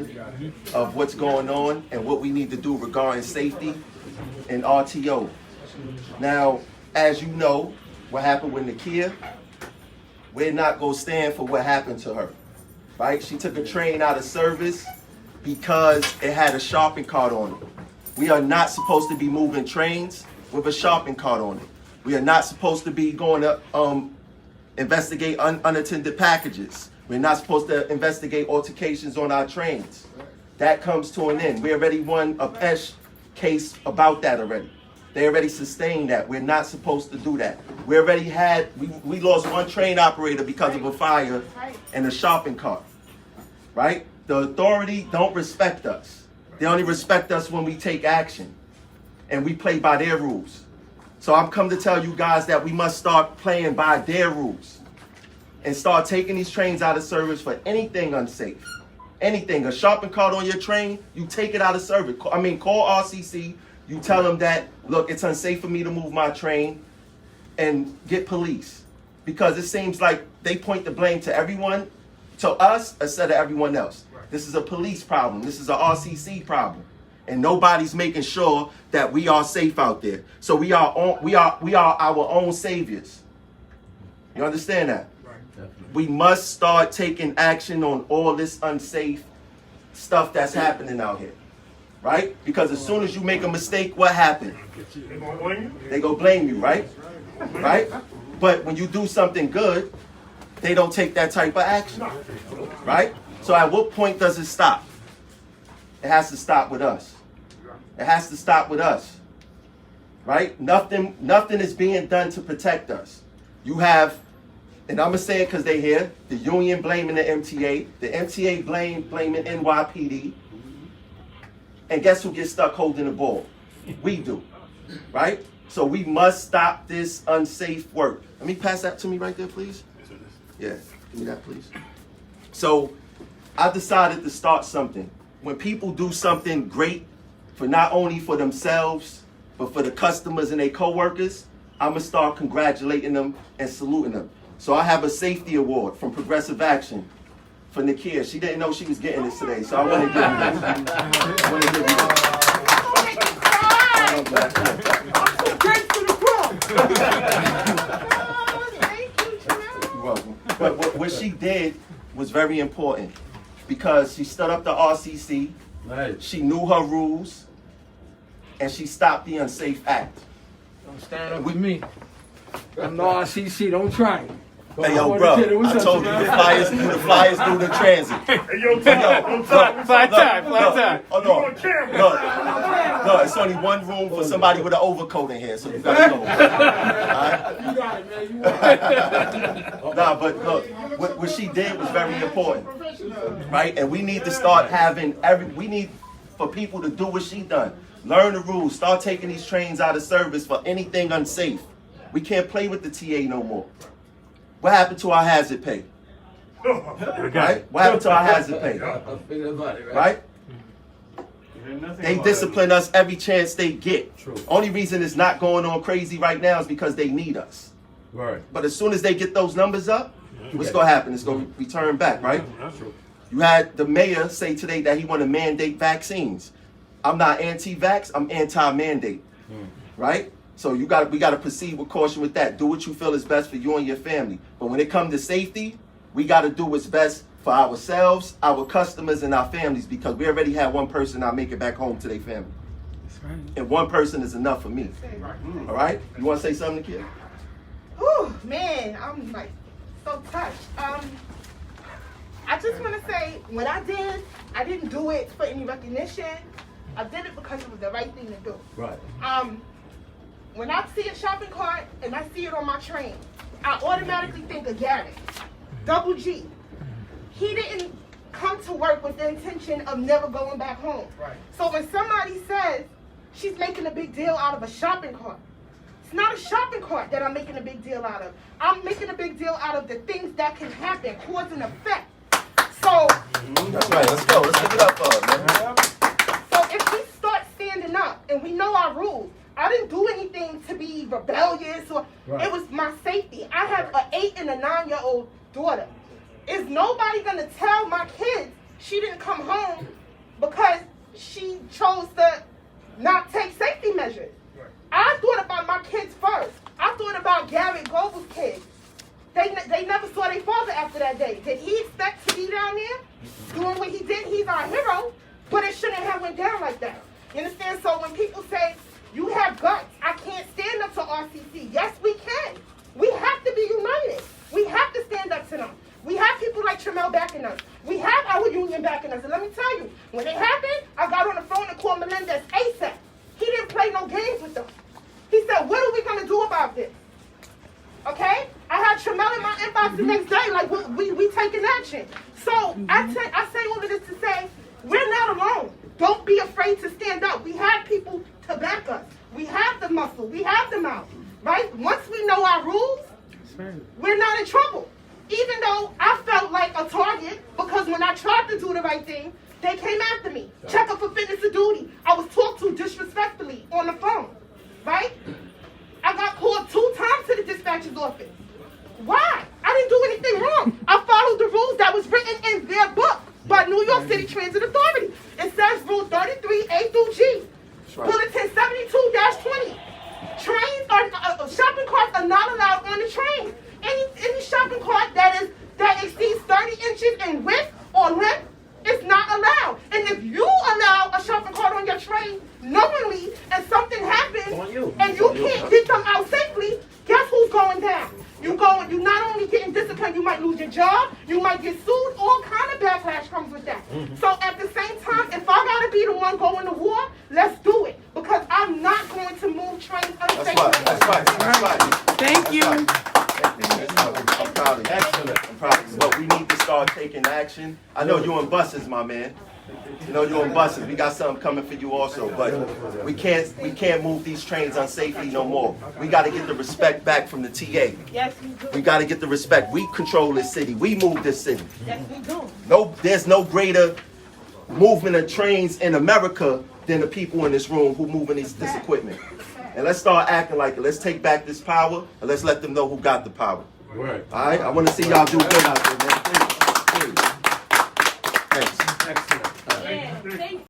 discussion of what's going on and what we need to do regarding safety and RTO. Now, as you know, what happened with Nakia, we're not going to stand for what happened to her, right? She took a train out of service because it had a shopping cart on it. We are not supposed to be moving trains with a shopping cart on it. We are not supposed to be going to investigate unattended packages. We're not supposed to investigate altercations on our trains. That comes to an end. We already won a PESH case about that already. They already sustained that. We're not supposed to do that. We already had, we lost one train operator because of a fire in a shopping cart, right? The authority don't respect us. They only respect us when we take action and we play by their rules. So I'm come to tell you guys that we must start playing by their rules and start taking these trains out of service for anything unsafe. Anything, a shopping cart on your train, you take it out of service. Call RCC, you tell them that, look, it's unsafe for me to move my train, and get police. Because it seems like they point the blame to everyone, to us, instead of everyone else. This is a police problem. This is a RCC problem. And nobody's making sure that we are safe out there. So we are our own saviors. You understand that? We must start taking action on all this unsafe stuff that's happening out here, right? Because as soon as you make a mistake, what happens? They go blame you, right? Right? But when you do something good, they don't take that type of action, right? So at what point does it stop? It has to stop with us. It has to stop with us, right? Nothing is being done to protect us. You have, and I'm going to say it because they're here, the union blaming the MTA blaming NYPD, and guess who gets stuck holding the ball? We do, right? So we must stop this unsafe work. Let me pass that to me right there, please. Yeah, give me that, please. So I decided to start something. When people do something great, for not only for themselves, but for the customers and their coworkers, I'm gonna start congratulating them and saluting them. So I have a safety award from Progressive Action for Nakia. She didn't know she was getting this today, so I want to give you this. I want to give you this. You're welcome. But what she did was very important because she stood up to RCC. Right. She knew her rules, and she stopped the unsafe act. Don't stand up with me. I'm the RCC, don't try it. Hey, yo, bro, I told you the flyers do the transit. Hey, yo, fly time. Oh, no, it's only one room for somebody with an overcoat in here, so you gotta go. All right? You got it, man. You want it. Nah, but look, what she did was very important, right? And we need to start having we need for people to do what she done. Learn the rules. Start taking these trains out of service for anything unsafe. We can't play with the TA no more. What happened to our hazard pay? Right? What happened to our hazard pay? Right? They discipline us every chance they get. True. Only reason it's not going on crazy right now is because they need us. Right. But as soon as they get those numbers up, what's going to happen? It's going to return back, right? That's true. You had the mayor say today that he want to mandate vaccines. I'm not anti-vax, I'm anti-mandate. Right? So we got to proceed with caution with that. Do what you feel is best for you and your family. But when it comes to safety, we got to do what's best for ourselves, our customers, and our families, because we already had one person not make it back home to their family. That's right. And one person is enough for me. All right? You want to say something, kid? Oh, man, I'm like so touched. I just want to say, what I didn't do it for any recognition. I did it because it was the right thing to do. Right. When I see a shopping cart and I see it on my train, I automatically think of Garrett, Double G. He didn't come to work with the intention of never going back home. Right. So when somebody says she's making a big deal out of a shopping cart, it's not a shopping cart that I'm making a big deal out of. I'm making a big deal out of the things that can happen, cause and effect. So that's right. Let's go. Let's give it up for her, man. So if we start standing up and we know our rules, I didn't do anything to be rebellious or it was my safety. I have an 8 and a 9-year-old daughter. Is nobody gonna tell my kids she didn't come home chose to not take safety measures. I thought about my kids first. I thought about Garrett Goble's kids. They never saw their father after that day. Did he expect to be down there doing what he did? He's our hero, but it shouldn't have went down like that. You understand? So when people say, you have guts, I can't stand up to RCC. Yes, we can. We have to be united. We have to stand up to them. We have people like Tramel backing us. We have our union backing us. And let me tell you, when it happened, I got on the phone and called Melendez ASAP. He didn't play no games with them. He said, what are we going to do about this? Okay? I had Tramel in my inbox the next day, like, we taking action. So I say all of this to say, we're not alone. Don't be afraid to stand up. We have people to back us. We have the muscle. We have the mouth. Right? Once we know our rules, we're not in trouble. Even though I felt like a target, because when I tried to do the right thing, they came after me. Check up for fitness of duty. I was talked to disrespectfully on the phone. Right? I got called 2 times to the dispatcher's office. Why? I didn't do anything wrong. I followed the rules that was written in their book by New York City Transit Authority. It says Rule 33 A through G. Right. Bulletin 72-20. Trains are shopping carts are not allowed on the train. Any shopping cart that exceeds 30 inches in width or length is not allowed. And if you allow a shopping cart on your train knowingly and something happens and you can't get them out safely, guess who's going down? You're not only getting disciplined, you might lose your job, you might get sued, all kind of backlash comes with that. So at the same time, if I gotta be the one going to war, let's do it. Because I'm not going to move trains unsafely. That's right. Thank you. I'm proud of you. Excellent. I'm proud of you. But we need to start taking action. I know you're on buses, my man. You know you're on buses. We got something coming for you also. But we can't move these trains unsafely no more. We got to get the respect back from the TA. Yes, we do. We got to get the respect. We control this city. We move this city. Yes, we do. There's no greater movement of trains in America than the people in this room who moving this equipment. And let's start acting like it. Let's take back this power and let's let them know who got the power. Right. All right? I want to see y'all do good out there, man. Please. Thanks. Excellent. Yeah, thank